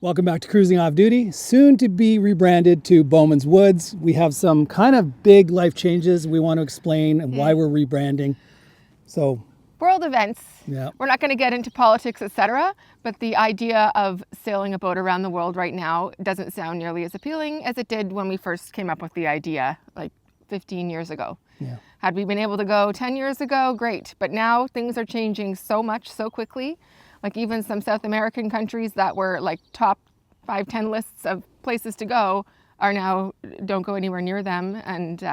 Welcome back to Cruising Off Duty, soon to be rebranded to Bowmans-woods. We have some kind of big life changes we want to explain and why we're rebranding. So, world events. Yeah. We're not going to get into politics, etc., but the idea of sailing a boat around the world right now doesn't sound nearly as appealing as it did when we first came up with the idea, like 15 years ago. Yeah. Had we been able to go 10 years ago, great. But now things are changing so much, so quickly. Like even some South American countries that were like top 5, 10 lists of places to go are now, don't go anywhere near them. And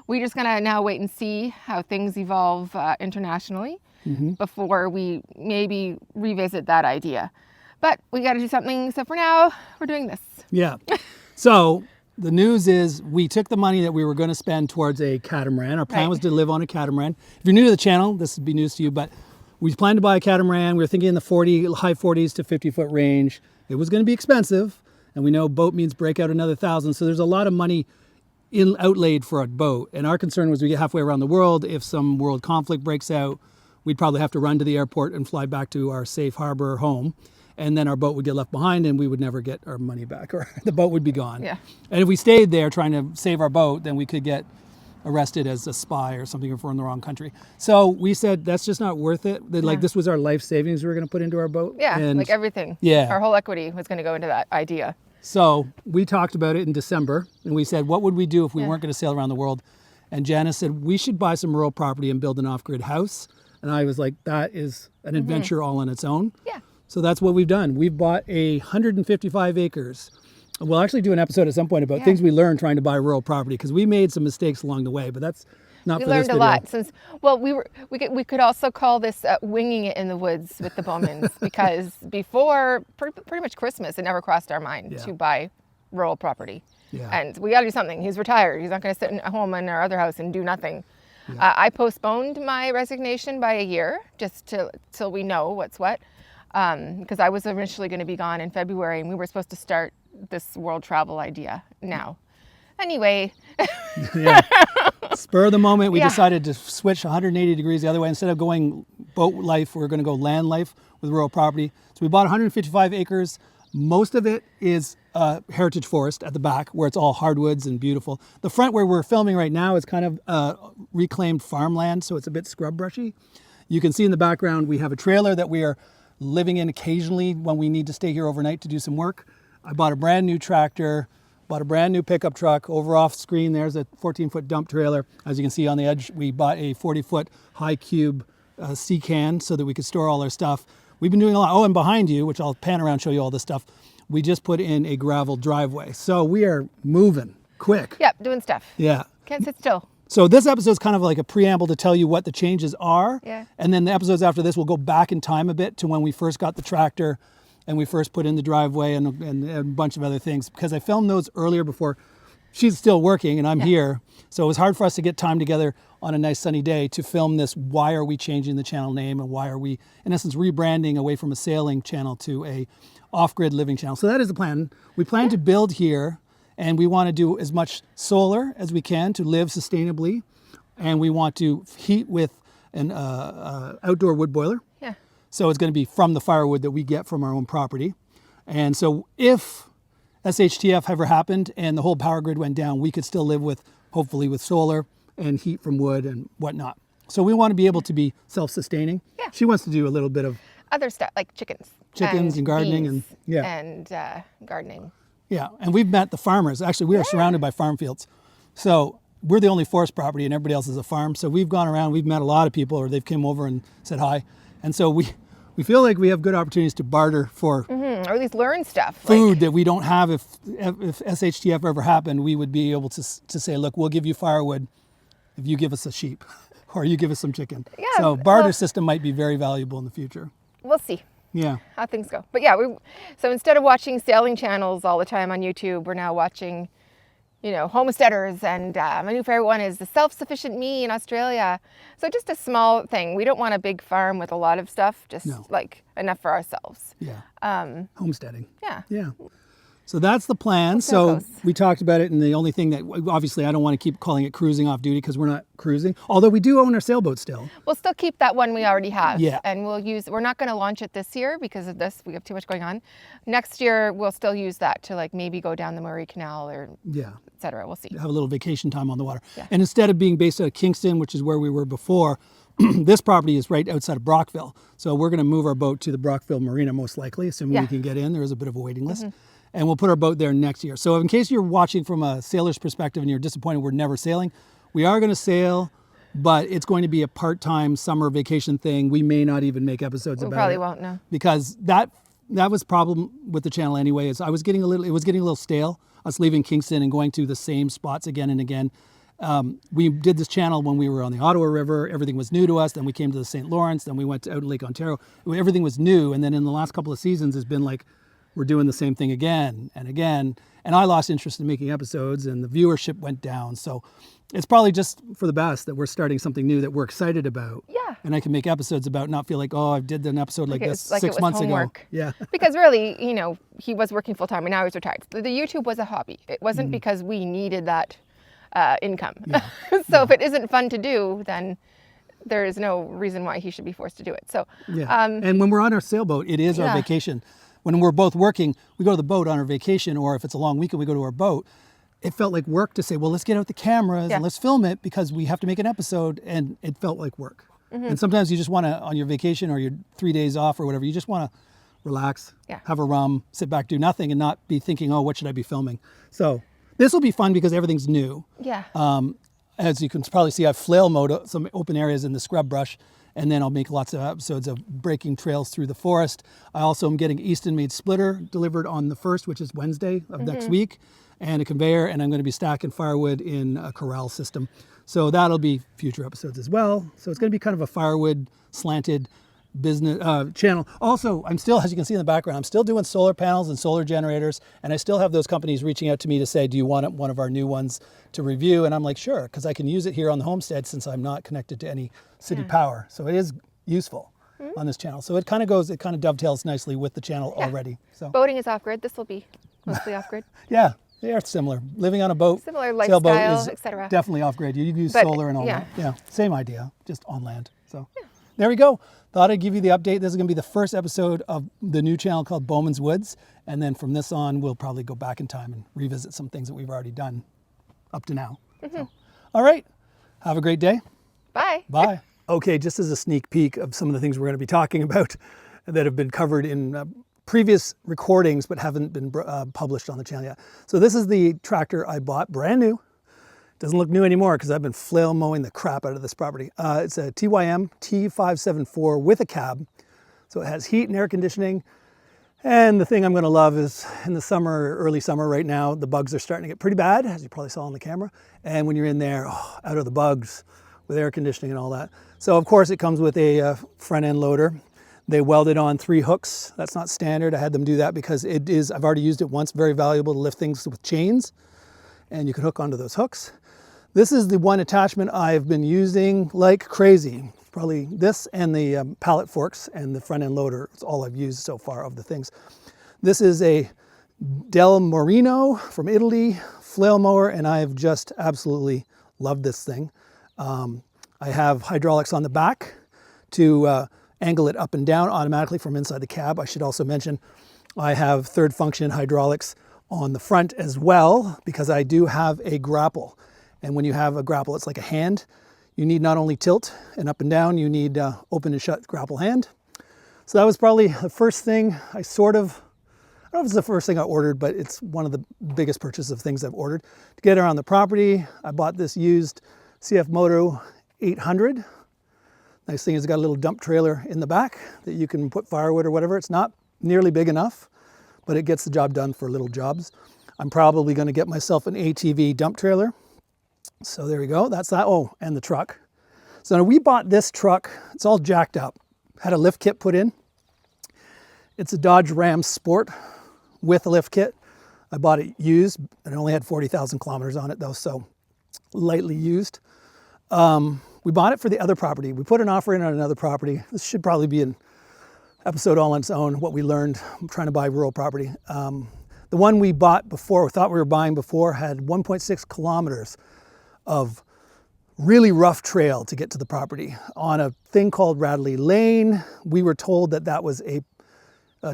we're just gonna now wait and see how things evolve internationally before we maybe revisit that idea. But we gotta do something, so for now, we're doing this. Yeah. So the news is we took the money that we were gonna spend towards a catamaran. Our plan was to live on a catamaran. If you're new to the channel, this would be news to you, but we planned to buy a catamaran. We were thinking in the high 40s to 50 foot range. It was going to be expensive, and we know boat means break out another 1,000. So there's a lot of money outlaid for a boat. And our concern was we get halfway around the world. If some world conflict breaks out, we'd probably have to run to the airport and fly back to our safe harbor home. And then our boat would get left behind and we would never get our money back, or the boat would be gone. Yeah. And if we stayed there trying to save our boat, then we could get arrested as a spy or something if we're in the wrong country. So we said that's just not worth it. Like this was our life savings we were going to put into our boat. Yeah, and like everything. Yeah. Our whole equity was going to go into that idea. So we talked about it in December and we said, what would we do if we weren't going to sail around the world? And Janice said, we should buy some rural property and build an off-grid house. And I was like, that is an adventure all on its own. Yeah. So that's what we've done. We've bought 155 acres. We'll actually do an episode at some point about things we learned trying to buy rural property, because we made some mistakes along the way, but that's not for this video. We learned a lot since, well, we could also call this winging it in the woods with the Bowmans, because before pretty much Christmas, it never crossed our mind to buy rural property. Yeah. And we got to do something. He's retired. He's not going to sit at home in our other house and do nothing. Yeah. I postponed my resignation by a year just till we know what's what, because I was initially going to be gone in February, and we were supposed to start this world travel idea now. Anyway. Spur of the moment, we decided to switch 180 degrees the other way. Instead of going boat life, we're going to go land life with rural property. So we bought 155 acres. Most of it is heritage forest at the back, where it's all hardwoods and beautiful. The front where we're filming right now is kind of reclaimed farmland, so it's a bit scrub brushy. You can see in the background we have a trailer that we are living in occasionally when we need to stay here overnight to do some work. I bought a brand new tractor, bought a brand new pickup truck. Over off screen, there's a 14-foot dump trailer. As you can see on the edge, we bought a 40-foot high cube sea can so that we could store all our stuff. We've been doing a lot. Oh, and behind you, which I'll pan around and show you all this stuff, we just put in a gravel driveway. So we are moving quick. Yep, doing stuff. Yeah. Can't sit still. So this episode is kind of like a preamble to tell you what the changes are. Yeah. And then the episodes after this will go back in time a bit to when we first got the tractor and we first put in the driveway and a bunch of other things, because I filmed those earlier before she's still working and I'm here. So it was hard for us to get time together on a nice sunny day to film this. Why are we changing the channel name, and why are we, in essence, rebranding away from a sailing channel to a off-grid living channel? So that is the plan. We plan to build here, and we want to do as much solar as we can to live sustainably. And we want to heat with an outdoor wood boiler. Yeah. So it's going to be from the firewood that we get from our own property. And so if SHTF ever happened and the whole power grid went down, we could still live with, hopefully with solar and heat from wood and whatnot. So we want to be able to be self-sustaining. Yeah. She wants to do a little bit of other stuff like chickens and gardening bees and gardening. Yeah, and we've met the farmers. Actually, we are surrounded by farm fields. So we're the only forest property and everybody else is a farm. So we've gone around, we've met a lot of people, or they've come over and said hi. And so we feel like we have good opportunities to barter for or at least learn stuff. Food that we don't have. If SHTF ever happened, we would be able to say, look, we'll give you firewood if you give us a sheep or you give us some chicken. Yeah, so barter system might be very valuable in the future. We'll see. Yeah. How things go. But yeah, so instead of watching sailing channels all the time on YouTube, we're now watching, homesteaders, and my new favorite one is the Self-Sufficient Me in Australia. So just a small thing. We don't want a big farm with a lot of stuff, just like enough for ourselves. Yeah. Homesteading. Yeah. Yeah. So that's the plan. see how it So goes. we talked about it, and the only thing that, obviously I don't want to keep calling it cruising off duty because we're not cruising, although we do own our sailboat still. We'll still keep that one we already have. Yeah. And we're not going to launch it this year because of this. We have too much going on. Next year, we'll still use that to like maybe go down the Murray Canal or Yeah. et cetera. We'll see. Have a little vacation time on the water. Yeah. And instead of being based out of Kingston, which is where we were before, this property is right outside of Brockville. So we're going to move our boat to the Brockville Marina most likely, assuming Yeah. we can get in. There is a bit of a waiting list. And we'll put our boat there next year. So in case you're watching from a sailor's perspective and you're disappointed we're never sailing, we are going to sail, but it's going to be a part-time summer vacation thing. We may not even make episodes We about probably it. won't, no. Because that was problem with the channel anyway, is it was getting a little stale, us leaving Kingston and going to the same spots again and again. We did this channel when we were on the Ottawa River. Everything was new to us. Then we came to the St. Lawrence. Then we went to out in Lake Ontario. Everything was new. And then in the last couple of seasons, it's been like, we're doing the same thing again and again. And I lost interest in making episodes and the viewership went down. So it's probably just for the best that we're starting something new that we're excited about. Yeah. And I can make episodes about, not feel like, oh, I did an episode like this 6 months homework. ago. Yeah. Because really, he was working full time and now he's retired. The YouTube was a hobby. It wasn't because we needed that income. Yeah. So if it isn't fun to do, then there is no reason why he should be forced to do it. So Yeah. And when we're on our sailboat, it is our Yeah. vacation. When we're both working, we go to the boat on our vacation, or if it's a long weekend, we go to our boat. It felt like work to say, well, let's get out the cameras Yeah. and let's film it because we have to make an episode, and it felt like work. And sometimes you just want to, on your vacation or your 3 days off or whatever, you just want to relax, Yeah. have a rum, sit back, do nothing, and not be thinking, oh, what should I be filming? So this will be fun because everything's new. yeah. As you can probably see, I've flail mowed some open areas in the scrub brush, and then I'll make lots of episodes of breaking trails through the forest. I also am getting Easton made splitter delivered on the 1st, which is Wednesday of next week, and a conveyor, and I'm going to be stacking firewood in a corral system. So that'll be future episodes as well. So it's going to be kind of a firewood slanted business channel. Also, I'm still, as you can see in the background, I'm still doing solar panels and solar generators, and I still have those companies reaching out to me to say, do you want one of our new ones to review? And I'm like, sure, because I can use it here on the homestead since I'm not connected to any city power. So it is useful on this channel. So it kind of dovetails nicely with the channel already. So Boating is off-grid. This will be mostly off-grid. yeah, they are similar. Living on a boat, Similar sailboat lifestyle, is etc. definitely off-grid. You use But, solar and all yeah. that. Yeah, same idea, just on land. So there we go. Thought I'd give you the update. This is going to be the first episode of the new channel called Bowmans-woods. And then from this on, we'll probably go back in time and revisit some things that we've already done up to now. So, all right. Have a great day. Bye. Bye. Okay, just as a sneak peek of some of the things we're going to be talking about that have been covered in previous recordings but haven't been published on the channel yet. So this is the tractor I bought, brand new. Doesn't look new anymore because I've been flail mowing the crap out of this property. It's a TYM T574 with a cab. So it has heat and air conditioning. And the thing I'm going to love is in the summer, early summer right now, the bugs are starting to get pretty bad, as you probably saw on the camera. And when you're in there, out of the bugs with air conditioning and all that. So of course it comes with a front end loader. They welded on 3 hooks. That's not standard. I had them do that because I've already used it once, very valuable to lift things with chains. And you can hook onto those hooks. This is the one attachment I've been using like crazy. Probably this and the pallet forks and the front end loader. It's all I've used so far of the things. This is a Del Morino from Italy flail mower, and I have just absolutely loved this thing. I have hydraulics on the back to angle it up and down automatically from inside the cab. I should also mention I have third function hydraulics on the front as well because I do have a grapple. And when you have a grapple, it's like a hand. You need not only tilt and up and down, you need open and shut grapple hand. So that was probably the first thing I don't know if it's the first thing I ordered, but it's one of the biggest purchases of things I've ordered. To get around the property, I bought this used CF Moto 800. Nice thing is it's got a little dump trailer in the back that you can put firewood or whatever. It's not nearly big enough, but it gets the job done for little jobs. I'm probably going to get myself an ATV dump trailer. So there we go, that's that. Oh, and the truck. So now we bought this truck, it's all jacked up. Had a lift kit put in. It's a Dodge Ram Sport with a lift kit. I bought it used, and it only had 40,000 kilometers on it though, so lightly used. We bought it for the other property. We put an offer in on another property. This should probably be an episode all on its own, what we learned trying to buy rural property. The one we bought before, we thought we were buying before, had 1.6 kilometers of really rough trail to get to the property on a thing called Radley Lane. We were told that that was a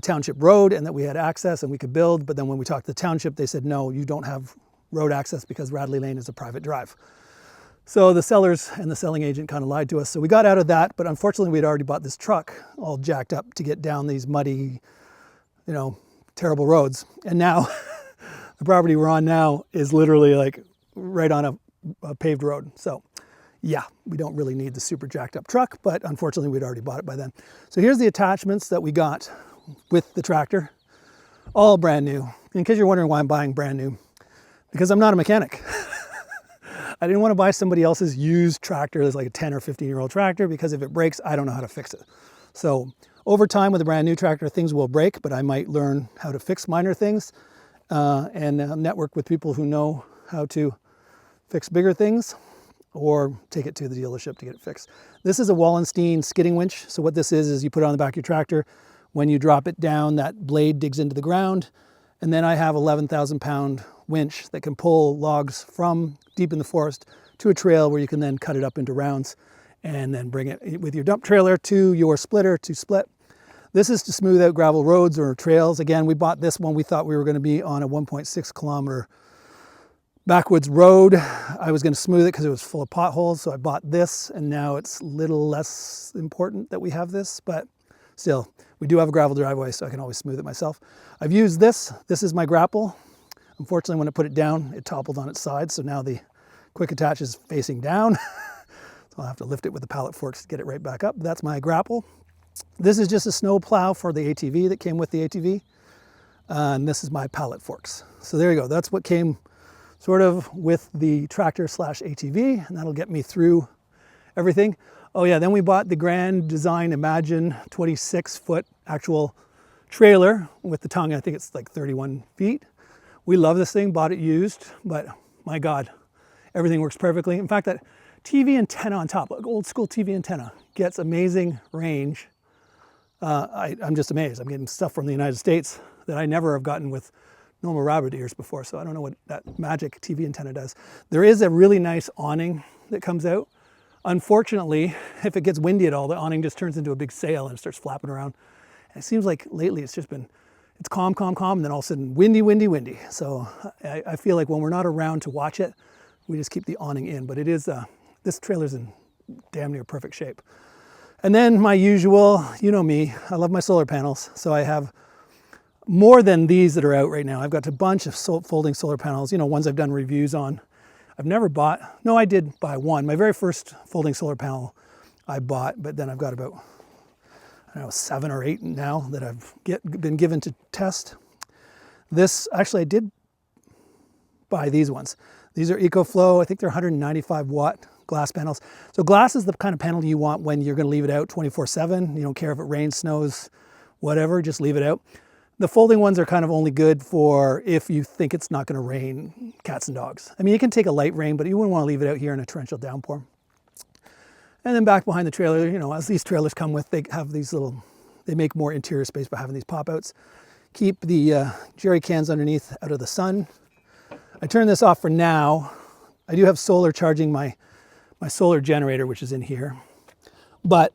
township road and that we had access and we could build, but then when we talked to the township, they said, no, you don't have road access because Radley Lane is a private drive. So the sellers and the selling agent kind of lied to us. So we got out of that, but unfortunately we'd already bought this truck all jacked up to get down these muddy, you know, terrible roads. And now the property we're on now is literally like right on a paved road. So yeah, we don't really need the super jacked up truck, but unfortunately we'd already bought it by then. So here's the attachments that we got with the tractor, all brand new. In case you're wondering why I'm buying brand new, because I'm not a mechanic. I didn't want to buy somebody else's used tractor that's like a 10 or 15-year-old tractor, because if it breaks, I don't know how to fix it. So over time with a brand new tractor, things will break, but I might learn how to fix minor things and network with people who know how to fix bigger things, or take it to the dealership to get it fixed. This is a Wallenstein skidding winch. So what this is you put it on the back of your tractor. When you drop it down, that blade digs into the ground. And then I have 11,000 pound winch that can pull logs from deep in the forest to a trail where you can then cut it up into rounds and then bring it with your dump trailer to your splitter to split. This is to smooth out gravel roads or trails. Again, we bought this one. We thought we were going to be on a 1.6 kilometer backwoods road. I was going to smooth it because it was full of potholes. So I bought this, and now it's a little less important that we have this, but still, we do have a gravel driveway, so I can always smooth it myself. I've used this. This is my grapple. Unfortunately, when I put it down, it toppled on its side. So now the quick attach is facing down. So I'll have to lift it with the pallet forks to get it right back up. That's my grapple. This is just a snow plow for the ATV that came with the ATV. And this is my pallet forks. So there you go. That's what came sort of with the tractor slash ATV, and that'll get me through everything. Oh yeah, then we bought the Grand Design Imagine 26-foot actual trailer with the tongue. I think it's like 31 feet. We love this thing, bought it used, but my God, everything works perfectly. In fact, that TV antenna on top, like old school TV antenna, gets amazing range. I'm just amazed. I'm getting stuff from the United States that I never have gotten with normal rabbit ears before, so I don't know what that magic TV antenna does. There is a really nice awning that comes out. Unfortunately, if it gets windy at all, the awning just turns into a big sail and starts flapping around. And it seems like lately it's just been, it's calm, calm, calm, and then all of a sudden windy, windy, windy. So I feel like when we're not around to watch it, we just keep the awning in. But it is, this trailer's in damn near perfect shape. And then my usual, you know me, I love my solar panels. So I have more than these that are out right now. I've got a bunch of folding solar panels, you know, ones I've done reviews on. I've never bought, no, I did buy one. My very first folding solar panel I bought, but then I've got about, I don't know, 7 or 8 now that I've been given to test. This, actually I did buy these ones. These are EcoFlow, I think they're 195 watt glass panels. So glass is the kind of panel you want when you're gonna leave it out 24/7. You don't care if it rains, snows, whatever, just leave it out. The folding ones are kind of only good for if you think it's not going to rain cats and dogs. I mean, you can take a light rain, but you wouldn't want to leave it out here in a torrential downpour. And then back behind the trailer, you know, as these trailers come with, they have these little, they make more interior space by having these pop-outs. Keep the jerry cans underneath out of the sun. I turn this off for now. I do have solar charging my solar generator, which is in here. But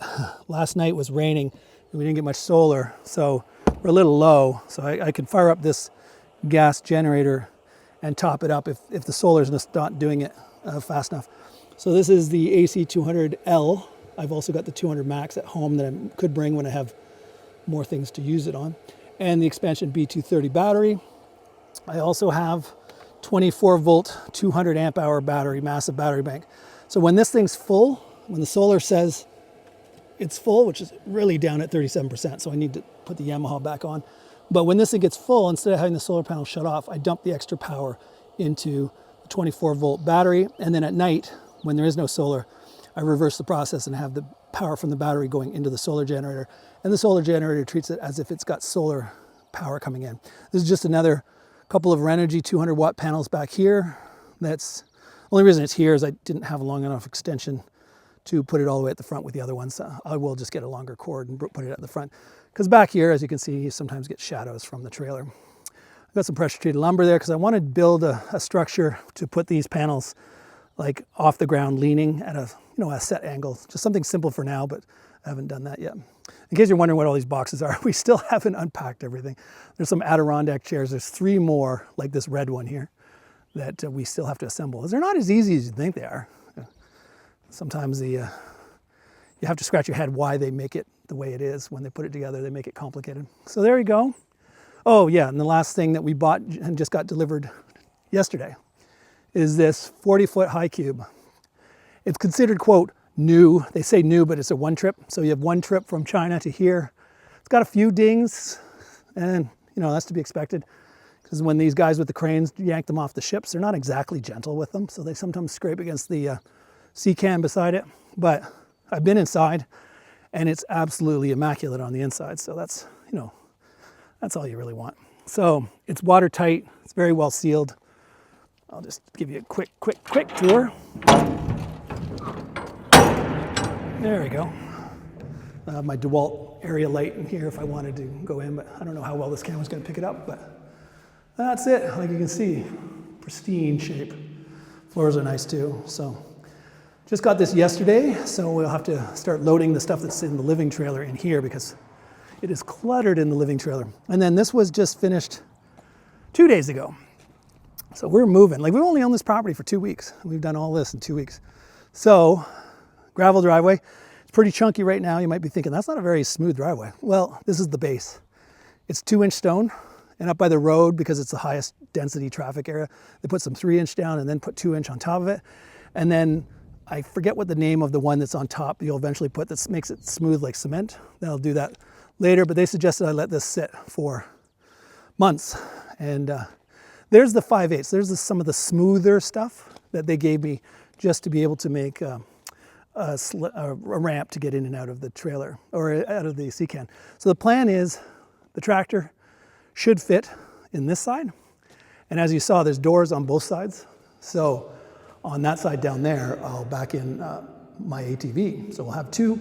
last night was raining and we didn't get much solar, so we're a little low, so I could fire up this gas generator and top it up if the solar's not doing it fast enough. So this is the AC200L. I've also got the 200 Max at home that I could bring when I have more things to use it on. And the expansion B230 battery. I also have 24 volt, 200 amp hour battery, massive battery bank. So when this thing's full, when the solar says it's full, which is really down at 37%, so I need to put the Yamaha back on. But when this thing gets full, instead of having the solar panel shut off, I dump the extra power into the 24 volt battery. And then at night, when there is no solar, I reverse the process and have the power from the battery going into the solar generator. And the solar generator treats it as if it's got solar power coming in. This is just another couple of Renogy 200 watt panels back here. That's the only reason it's here is I didn't have a long enough extension to put it all the way at the front with the other ones. I will just get a longer cord and put it at the front. Because back here, as you can see, you sometimes get shadows from the trailer. got some pressure treated lumber there because I wanted to build a structure to put these panels like off the ground, leaning at a a set angle. Just something simple for now, but I haven't done that yet. In case you're wondering what all these boxes are, we still haven't unpacked everything. There's some Adirondack chairs. There's 3 more like this red one here that we still have to assemble. They're not as easy as you think they are. Sometimes you have to scratch your head why they make it the way it is. When they put it together, they make it complicated. So there you go. Oh yeah, and the last thing that we bought and just got delivered yesterday is this 40-foot high cube. It's considered, quote, new. They say new, but it's a one trip. So you have one trip from China to here. It's got a few dings, and that's to be expected, because when these guys with the cranes yank them off the ships, they're not exactly gentle with them. So they sometimes scrape against the sea can beside it. But I've been inside, and it's absolutely immaculate on the inside. So that's, that's all you really want. So it's watertight. It's very well sealed. I'll just give you a quick tour. There we go. I have my DeWalt area light in here if I wanted to go in, but I don't know how well this camera's going to pick it up, but that's it. Like you can see, pristine shape. Floors are nice too. So just got this yesterday, so we'll have to start loading the stuff that's in the living trailer in here because it is cluttered in the living trailer. And then this was just finished 2 days ago. So we're moving. Like, we've only owned this property for 2 weeks. We've done all this in 2 weeks. So gravel driveway. It's pretty chunky right now. You might be thinking, that's not a very smooth driveway. Well, this is the base. It's 2-inch stone, and up by the road, because it's the highest density traffic area, they put some 3-inch down and then put 2-inch on top of it. And then I forget what the name of the one that's on top you'll eventually put that makes it smooth like cement. They'll do that later, but they suggested I let this sit for months. And there's the 5/8. There's some of the smoother stuff that they gave me just to be able to make a ramp to get in and out of the trailer or out of the sea can. So the plan is the tractor should fit in this side. And as you saw, there's doors on both sides. So on that side down there, I'll back in my ATV. So we'll have 2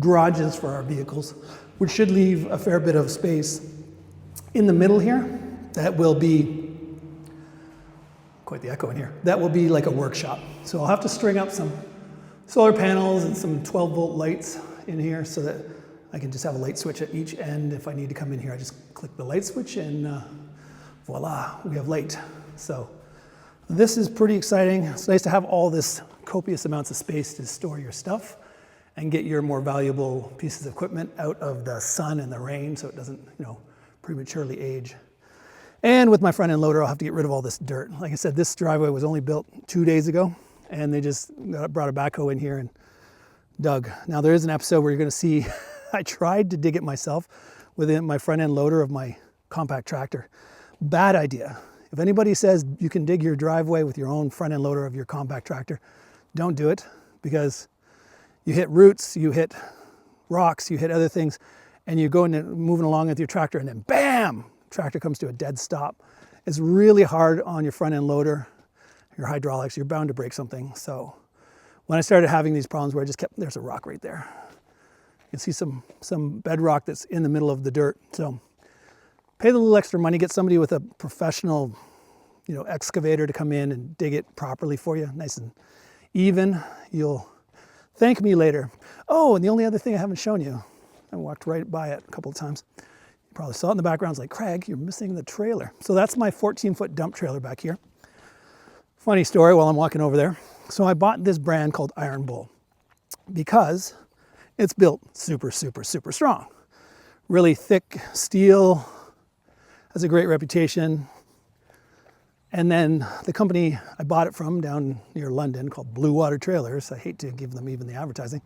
garages for our vehicles, which should leave a fair bit of space in the middle here. That will be quite the echo in here. That will be like a workshop. So I'll have to string up some solar panels and some 12-volt lights in here so that I can just have a light switch at each end. If I need to come in here, I just click the light switch and voila, we have light. So this is pretty exciting. It's nice to have all this copious amounts of space to store your stuff and get your more valuable pieces of equipment out of the sun and the rain so it doesn't, prematurely age. And with my front end loader, I'll have to get rid of all this dirt. Like I said, this driveway was only built 2 days ago, and they just brought a backhoe in here and dug. Now there is an episode where you're gonna see, I tried to dig it myself with my front end loader of my compact tractor. Bad idea. If anybody says you can dig your driveway with your own front end loader of your compact tractor, don't do it, because you hit roots, you hit rocks, you hit other things, and you go into moving along with your tractor, and then bam! Tractor comes to a dead stop. It's really hard on your front end loader, your hydraulics, you're bound to break something. So when I started having these problems where I just kept, there's a rock right there. You can see some bedrock that's in the middle of the dirt. So pay the little extra money, get somebody with a professional, excavator to come in and dig it properly for you, nice and even. You'll thank me later. Oh, and the only other thing I haven't shown you, I walked right by it a couple of times. Probably saw it in the background. It's like, Craig, you're missing the trailer. So that's my 14-foot dump trailer back here. Funny story while I'm walking over there. So I bought this brand called Iron Bull because it's built super, super, super strong. Really thick steel, has a great reputation. And then the company I bought it from down near London called Blue Water Trailers, I hate to give them even the advertising,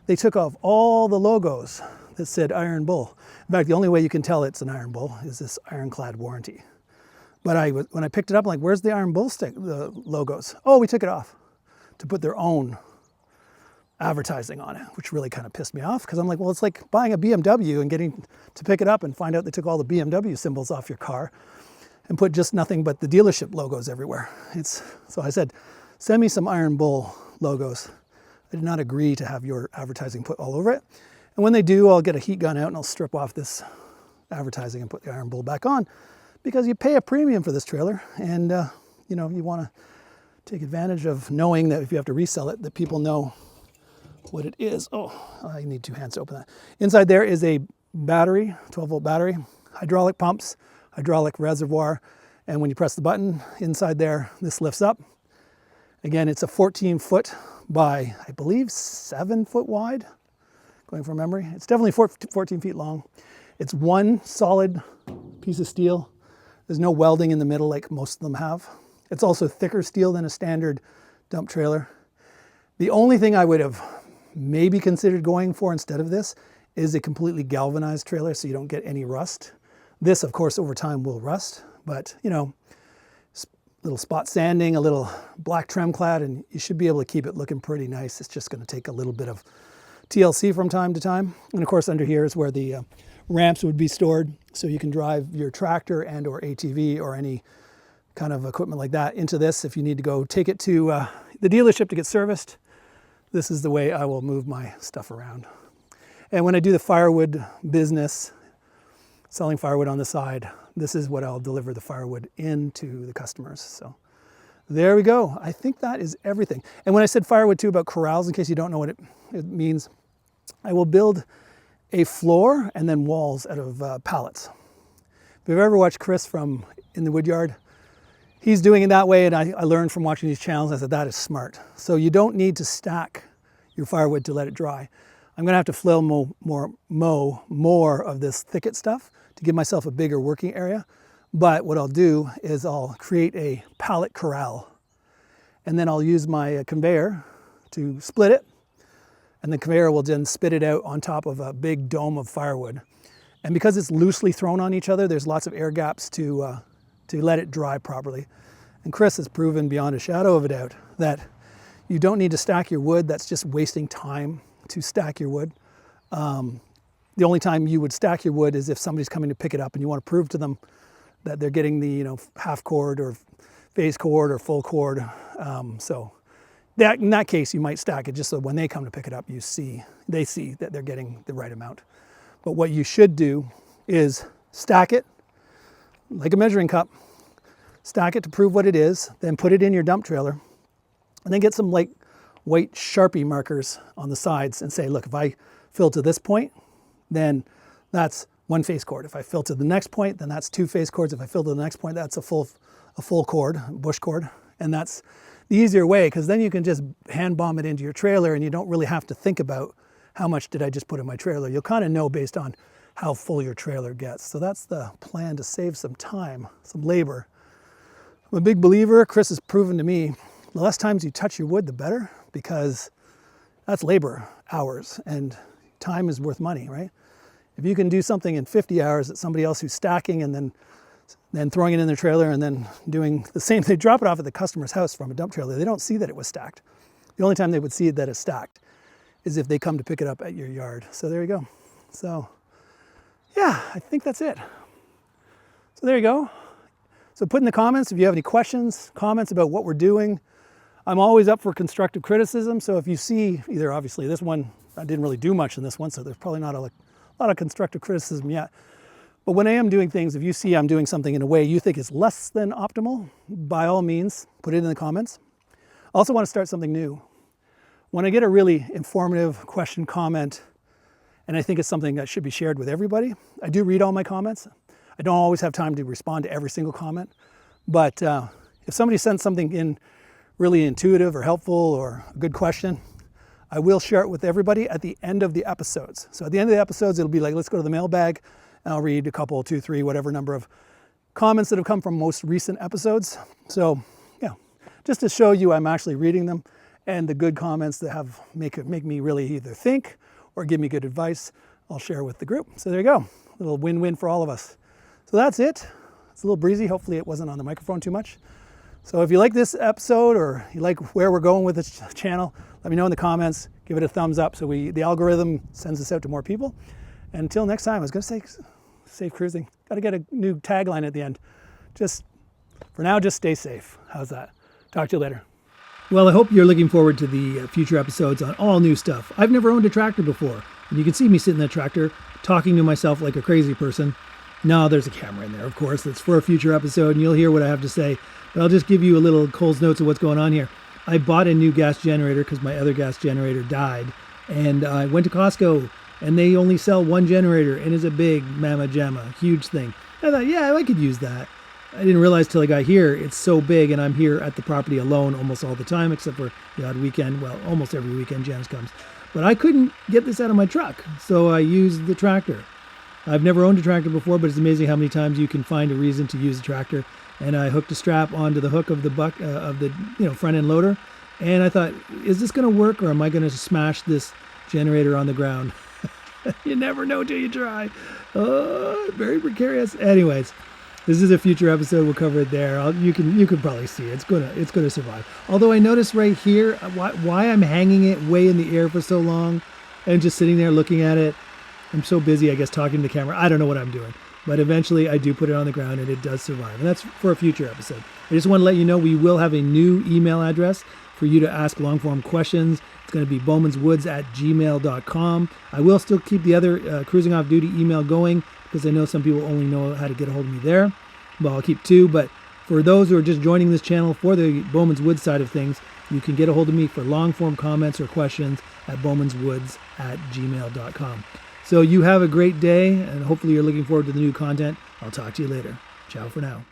they took off all the logos that said Iron Bull. In fact, the only way you can tell it's an Iron Bull is this ironclad warranty. But when I picked it up, I'm like, where's the Iron Bull the logos? Oh, we took it off to put their own advertising on it, which really kind of pissed me off because I'm like, well, it's like buying a BMW and getting to pick it up and find out they took all the BMW symbols off your car and put just nothing but the dealership logos everywhere. So I said, send me some Iron Bull logos. I did not agree to have your advertising put all over it. And when they do, I'll get a heat gun out and I'll strip off this advertising and put the Iron Bull back on because you pay a premium for this trailer, and you know, you want to take advantage of knowing that if you have to resell it, that people know what it is. Oh, I need 2 hands to open that. Inside there is a battery, 12-volt battery, hydraulic pumps, hydraulic reservoir, and when you press the button inside there, this lifts up. Again, it's a 14-foot by, I believe, 7-foot wide, going from memory. It's definitely 14 feet long. It's one solid piece of steel. There's no welding in the middle like most of them have. It's also thicker steel than a standard dump trailer. The only thing I would have maybe considered going for instead of this is a completely galvanized trailer so you don't get any rust. This, of course, over time will rust, but you know, little spot sanding, a little black trim clad, and you should be able to keep it looking pretty nice. It's just going to take a little bit of TLC from time to time. And of course, under here is where the ramps would be stored, so you can drive your tractor and or ATV or any kind of equipment like that into this. If you need to go take it to the dealership to get serviced, this is the way I will move my stuff around. And when I do the firewood business, selling firewood on the side, this is what I'll deliver the firewood into the customers. So there we go. I think that is everything. And when I said firewood too about corrals, in case you don't know what it means, I will build a floor and then walls out of pallets. If you've ever watched Chris from In the Woodyard, he's doing it that way, and I learned from watching these channels. I said that is smart. So you don't need to stack your firewood to let it dry. I'm going to have to mow more of this thicket stuff to give myself a bigger working area. But what I'll do is I'll create a pallet corral, and then I'll use my conveyor to split it, and the conveyor will then spit it out on top of a big dome of firewood. And because it's loosely thrown on each other, there's lots of air gaps to let it dry properly. And Chris has proven beyond a shadow of a doubt that you don't need to stack your wood. That's just wasting time to stack your wood. The only time you would stack your wood is if somebody's coming to pick it up and you want to prove to them that they're getting the, you know, half cord or phase cord or full cord. So that, in that case, you might stack it just so when they come to pick it up, they see that they're getting the right amount. But what you should do is stack it like a measuring cup, stack it to prove what it is, then put it in your dump trailer, and then get some like white Sharpie markers on the sides and say, look, if I fill to this point, then that's 1 phase cord. If I fill to the next point, then that's 2 phase cords. If I fill to the next point, that's a full cord, bush cord. And that's the easier way, because then you can just hand bomb it into your trailer and you don't really have to think about how much did I just put in my trailer. You'll kind of know based on how full your trailer gets. So that's the plan, to save some time, some labor. I'm a big believer, Chris has proven to me, the less times you touch your wood, the better, because that's labor hours, and time is worth money, right? If you can do something in 50 hours that somebody else who's stacking and then throwing it in their trailer and then doing the same, they drop it off at the customer's house from a dump trailer, they don't see that it was stacked. The only time they would see that it's stacked is if they come to pick it up at your yard. So there you go. So yeah, I think that's it. So there you go. So put in the comments if you have any questions, comments about what we're doing. I'm always up for constructive criticism. So if you see either, obviously this one, I didn't really do much in this one, so there's probably not a lot of constructive criticism yet. But when I am doing things, if you see I'm doing something in a way you think is less than optimal, by all means, put it in the comments. I also want to start something new. When I get a really informative question, comment, and I think it's something that should be shared with everybody, I do read all my comments. I don't always have time to respond to every single comment, but if somebody sends something in really intuitive or helpful or a good question, I will share it with everybody at the end of the episodes. So at the end of the episodes, it'll be like, let's go to the mailbag, and I'll read a couple, 2, 3, whatever number of comments that have come from most recent episodes. So yeah, just to show you I'm actually reading them, and the good comments that make me really either think or give me good advice, I'll share with the group. So there you go, a little win-win for all of us. So that's it. It's a little breezy. Hopefully it wasn't on the microphone too much. So if you like this episode or you like where we're going with this channel, let me know in the comments. Give it a thumbs up so the algorithm sends this out to more people. And until next time, I was going to say safe cruising. Got to get a new tagline at the end. Just for now, just stay safe. How's that? Talk to you later. Well, I hope you're looking forward to the future episodes on all new stuff. I've never owned a tractor before, and you can see me sitting in the tractor talking to myself like a crazy person. No, there's a camera in there, of course. That's for a future episode, and you'll hear what I have to say. But I'll just give you a little Cole's notes of what's going on here. I bought a new gas generator because my other gas generator died. And I went to Costco, and they only sell one generator, and it's a big mamma jamma, huge thing. I thought, yeah, I could use that. I didn't realize till I got here, it's so big, and I'm here at the property alone almost all the time, except for the odd weekend. Well, almost every weekend Janice comes. But I couldn't get this out of my truck, so I used the tractor. I've never owned a tractor before, but it's amazing how many times you can find a reason to use a tractor. And I hooked a strap onto the hook of the front end loader, and I thought, is this going to work, or am I going to smash this generator on the ground? You never know till you try. Oh, very precarious. Anyways, this is a future episode. We'll cover it there. You can probably see it. It's gonna survive. Although I noticed right here why I'm hanging it way in the air for so long, and just sitting there looking at it. I'm so busy, I guess, talking to the camera. I don't know what I'm doing. But eventually I do put it on the ground, and it does survive. And that's for a future episode. I just want to let you know we will have a new email address for you to ask long-form questions. It's going to be Bowmans-woods@gmail.com. I will still keep the other cruising off duty email going because I know some people only know how to get a hold of me there. Well, I'll keep two. But for those who are just joining this channel for the Bowmans-woods side of things, you can get a hold of me for long-form comments or questions at Bowmans-woods@gmail.com. So you have a great day, and hopefully you're looking forward to the new content. I'll talk to you later. Ciao for now.